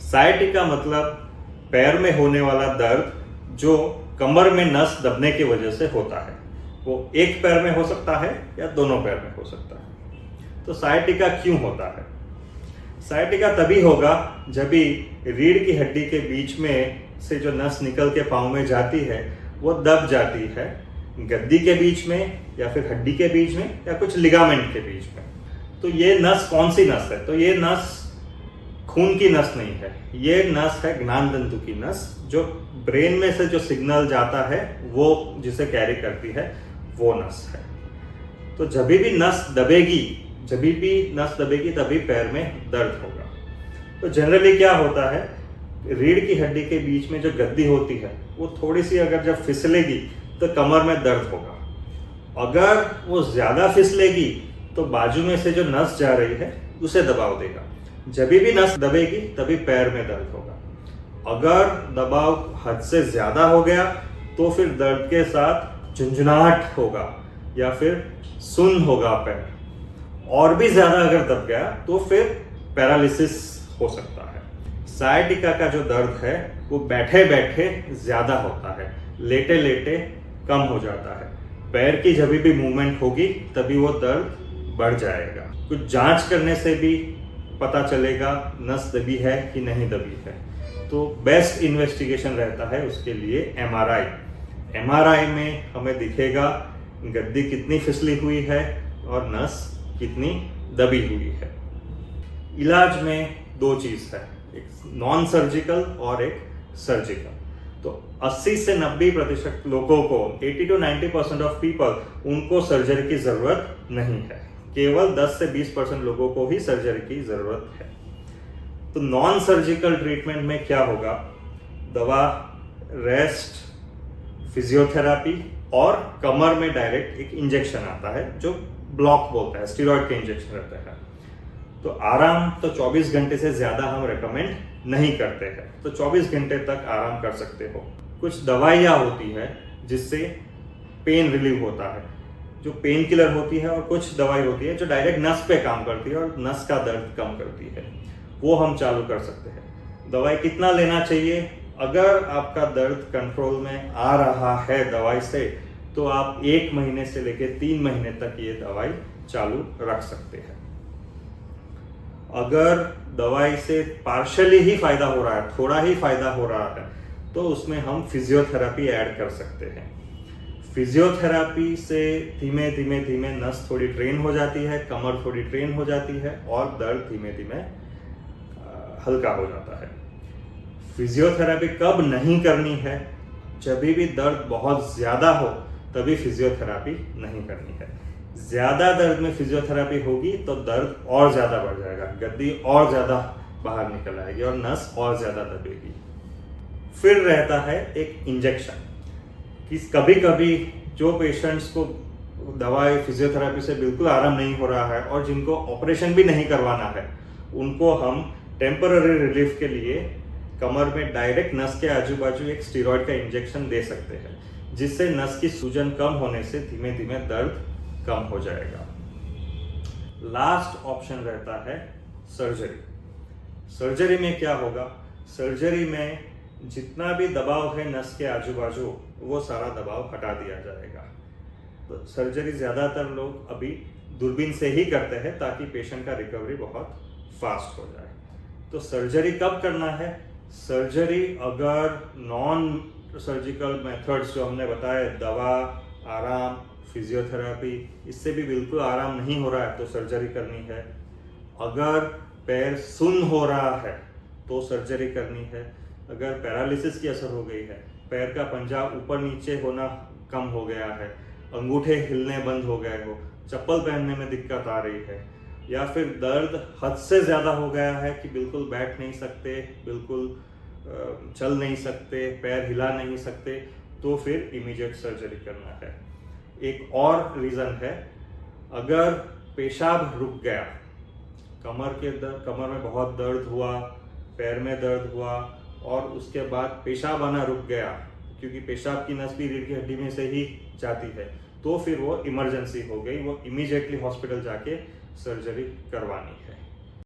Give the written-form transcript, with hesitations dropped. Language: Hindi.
सायटिका मतलब पैर में होने वाला दर्द जो कमर में नस दबने की वजह से होता है। वो एक पैर में हो सकता है या दोनों पैर में हो सकता है। तो सायटिका क्यों होता है? सायटिका तभी होगा जब भी रीढ़ की हड्डी के बीच में से जो नस निकल के पाँव में जाती है वो दब जाती है गद्दी के बीच में या फिर हड्डी के बीच में या कुछ लिगामेंट के बीच में। तो ये नस कौन सी नस है? तो ये नस खून की नस नहीं है, ये नस है ज्ञानतंतु की नस, जो ब्रेन में से जो सिग्नल जाता है वो जिसे कैरी करती है वो नस है। तो जब भी नस दबेगी तभी पैर में दर्द होगा। तो जनरली क्या होता है, रीढ़ की हड्डी के बीच में जो गद्दी होती है वो थोड़ी सी अगर जब फिसलेगी तो कमर में दर्द होगा। अगर वो ज़्यादा फिसलेगी तो बाजू में से जो नस जा रही है उसे दबाव देगा। जब भी नस दबेगी तभी पैर में दर्द होगा। अगर दबाव हद से ज़्यादा हो गया तो फिर दर्द के साथ झुंझुनाहट होगा या फिर सुन्न होगा पैर। और भी ज़्यादा अगर दब गया तो फिर पैरालिसिस हो सकता है। सायटिका का जो दर्द है वो बैठे बैठे ज़्यादा होता है, लेटे लेटे कम हो जाता है। पैर की जब भी मूवमेंट होगी तभी वो दर्द बढ़ जाएगा। कुछ जांच करने से भी पता चलेगा नस दबी है कि नहीं दबी है। तो बेस्ट इन्वेस्टिगेशन रहता है उसके लिए एमआरआई में हमें दिखेगा गद्दी कितनी फिसली हुई है और नस कितनी दबी हुई है। इलाज में दो चीज़ है, एक नॉन सर्जिकल और एक सर्जिकल। तो 80 से 90% लोगों को 80 to 90% ऑफ पीपल उनको सर्जरी की ज़रूरत नहीं है। केवल 10 से 20% लोगों को ही सर्जरी की ज़रूरत है। तो नॉन सर्जिकल ट्रीटमेंट में क्या होगा, दवा, रेस्ट, फिजियोथेरापी और कमर में डायरेक्ट एक इंजेक्शन आता है जो ब्लॉक बोलता है, स्टेरॉइड के इंजेक्शन रहता है। तो आराम तो 24 घंटे से ज़्यादा हम रेकमेंड नहीं करते हैं। तो 24 घंटे तक आराम कर सकते हो। कुछ दवाइयाँ होती है जिससे पेन रिलीव होता है, जो पेन किलर होती है, और कुछ दवाई होती है जो डायरेक्ट नस पे काम करती है और नस का दर्द कम करती है, वो हम चालू कर सकते हैं। दवाई कितना लेना चाहिए? अगर आपका दर्द कंट्रोल में आ रहा है दवाई से तो आप 1 महीने से लेकर 3 महीने तक ये दवाई चालू रख सकते हैं। अगर दवाई से पार्शियली ही फायदा हो रहा है, थोड़ा ही फायदा हो रहा है, तो उसमें हम फिजियोथेरापी ऐड कर सकते हैं। फिजियोथेरापी से धीमे धीमे नस थोड़ी ट्रेन हो जाती है, कमर थोड़ी ट्रेन हो जाती है और दर्द धीमे धीमे हल्का हो जाता है। फिजियोथेरापी कब नहीं करनी है? जब भी दर्द बहुत ज़्यादा हो तभी फिजियोथेरापी नहीं करनी है। ज़्यादा दर्द में फिजियोथेरापी होगी तो दर्द और ज़्यादा बढ़ जाएगा, गद्दी और ज़्यादा बाहर निकल आएगी और नस और ज़्यादा दबेगी। फिर रहता है एक इंजेक्शन, कि कभी कभी जो पेशेंट्स को दवाई फिजियोथेरापी से बिल्कुल आराम नहीं हो रहा है और जिनको ऑपरेशन भी नहीं करवाना है, उनको हम टेम्पररी रिलीफ के लिए कमर में डायरेक्ट नस के आजू बाजू एक स्टेरॉइड का इंजेक्शन दे सकते हैं, जिससे नस की सूजन कम होने से धीमे धीमे दर्द कम हो जाएगा। लास्ट ऑप्शन रहता है सर्जरी। सर्जरी में क्या होगा? सर्जरी में जितना भी दबाव है नस के आजू बाजू वो सारा दबाव हटा दिया जाएगा। तो सर्जरी ज़्यादातर लोग अभी दूरबीन से ही करते हैं ताकि पेशेंट का रिकवरी बहुत फास्ट हो जाए। तो सर्जरी कब करना है? सर्जरी अगर नॉन सर्जिकल मेथड्स जो हमने बताए, दवा, आराम, फिजियोथेरापी, इससे भी बिल्कुल आराम नहीं हो रहा है तो सर्जरी करनी है। अगर पैर सुन्न हो रहा है तो सर्जरी करनी है। अगर पैरालिसिस की असर हो गई है, पैर का पंजा ऊपर नीचे होना कम हो गया है, अंगूठे हिलने बंद हो गए हो, चप्पल पहनने में दिक्कत आ रही है, या फिर दर्द हद से ज़्यादा हो गया है कि बिल्कुल बैठ नहीं सकते, बिल्कुल चल नहीं सकते, पैर हिला नहीं सकते, तो फिर इमीडिएट सर्जरी करना है। एक और रीज़न है, अगर पेशाब रुक गया, कमर में बहुत दर्द हुआ, पैर में दर्द हुआ और उसके बाद पेशाब आना रुक गया, क्योंकि पेशाब की नस भी रीढ़ की हड्डी में से ही जाती है, तो फिर वो इमरजेंसी हो गई, वो इमीडिएटली हॉस्पिटल जाके सर्जरी करवानी है।